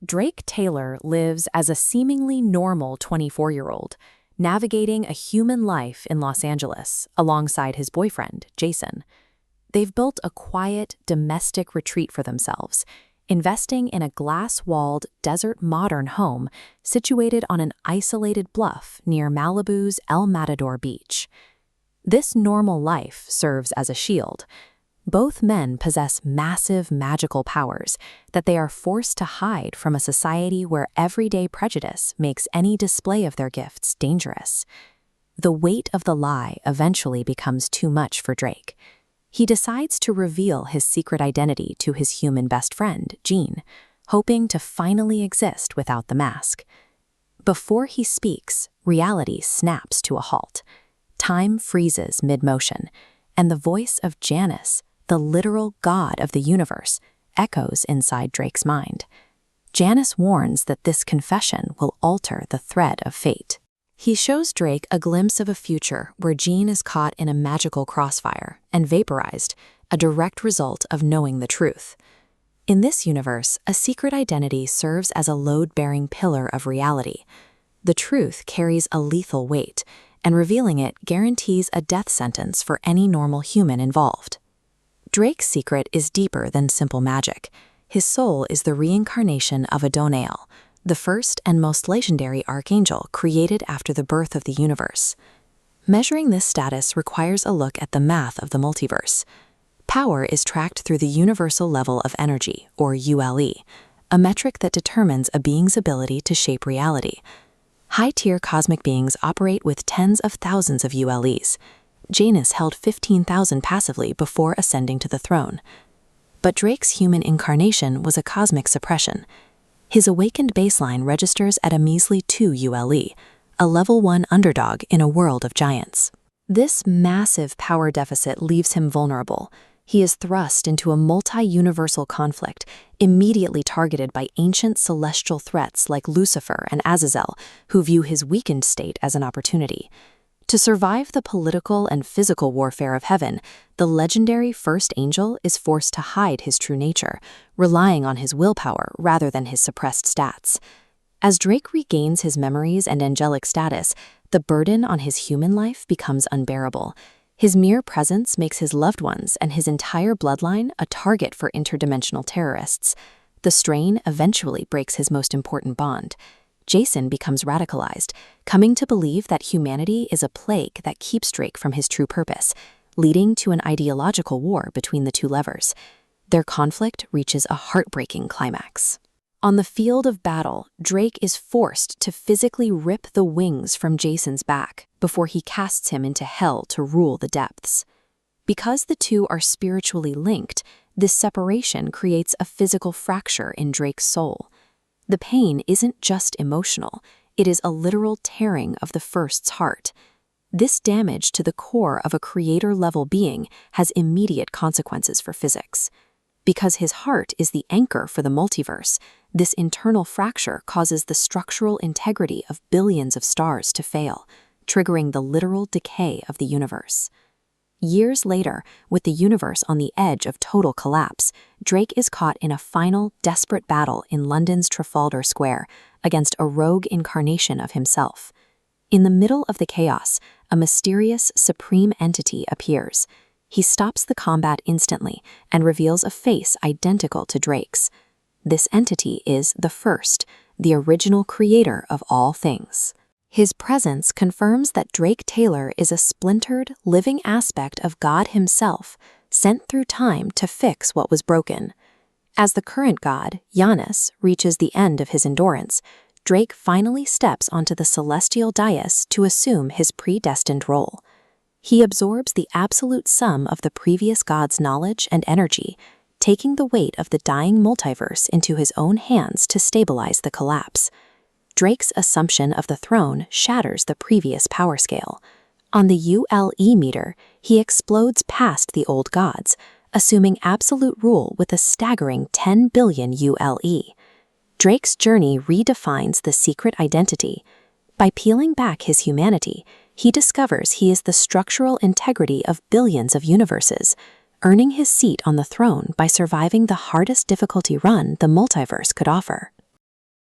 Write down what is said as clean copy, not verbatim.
Drake Taylor lives as a seemingly normal 24-year-old, navigating a human life in Los Angeles alongside his boyfriend, Jason. They've built a quiet, domestic retreat for themselves, investing in a glass-walled, desert modern home situated on an isolated bluff near Malibu's El Matador Beach. This normal life serves as a shield. Both men possess massive magical powers that they are forced to hide from a society where everyday prejudice makes any display of their gifts dangerous. The weight of the lie eventually becomes too much for Drake. He decides to reveal his secret identity to his human best friend, Jean, hoping to finally exist without the mask. Before he speaks, reality snaps to a halt. Time freezes mid-motion, and the voice of Janus, the literal god of the universe, echoes inside Drake's mind. Janus warns that this confession will alter the thread of fate. He shows Drake a glimpse of a future where Jean is caught in a magical crossfire and vaporized, a direct result of knowing the truth. In this universe, a secret identity serves as a load-bearing pillar of reality. The truth carries a lethal weight, and revealing it guarantees a death sentence for any normal human involved. Drake's secret is deeper than simple magic. His soul is the reincarnation of Adonai, the first and most legendary archangel created after the birth of the universe. Measuring this status requires a look at the math of the multiverse. Power is tracked through the universal level of energy, or ULE, a metric that determines a being's ability to shape reality. High-tier cosmic beings operate with tens of thousands of ULEs. Janus held 15,000 passively before ascending to the throne. But Drake's human incarnation was a cosmic suppression. His awakened baseline registers at a measly 2 ULE, a level 1 underdog in a world of giants. This massive power deficit leaves him vulnerable. He is thrust into a multi-universal conflict, immediately targeted by ancient celestial threats like Lucifer and Azazel, who view his weakened state as an opportunity. To survive the political and physical warfare of heaven, the legendary first angel is forced to hide his true nature, relying on his willpower rather than his suppressed stats. As Drake regains his memories and angelic status, the burden on his human life becomes unbearable. His mere presence makes his loved ones and his entire bloodline a target for interdimensional terrorists. The strain eventually breaks his most important bond. Jason becomes radicalized, coming to believe that humanity is a plague that keeps Drake from his true purpose, leading to an ideological war between the two lovers. Their conflict reaches a heartbreaking climax. On the field of battle, Drake is forced to physically rip the wings from Jason's back before he casts him into hell to rule the depths. Because the two are spiritually linked, this separation creates a physical fracture in Drake's soul. The pain isn't just emotional, it is a literal tearing of the first's heart. This damage to the core of a creator-level being has immediate consequences for physics. Because his heart is the anchor for the multiverse, this internal fracture causes the structural integrity of billions of stars to fail, triggering the literal decay of the universe. Years later, with the universe on the edge of total collapse, Drake is caught in a final, desperate battle in London's Trafalgar Square against a rogue incarnation of himself. In the middle of the chaos, a mysterious, supreme entity appears. He stops the combat instantly and reveals a face identical to Drake's. This entity is the First, the original creator of all things. His presence confirms that Drake Taylor is a splintered, living aspect of God himself, sent through time to fix what was broken. As the current god, Janus, reaches the end of his endurance, Drake finally steps onto the celestial dais to assume his predestined role. He absorbs the absolute sum of the previous god's knowledge and energy, taking the weight of the dying multiverse into his own hands to stabilize the collapse. Drake's assumption of the throne shatters the previous power scale. On the ULE meter, he explodes past the old gods, assuming absolute rule with a staggering 10 billion ULE. Drake's journey redefines the secret identity. By peeling back his humanity, he discovers he is the structural integrity of billions of universes, earning his seat on the throne by surviving the hardest difficulty run the multiverse could offer.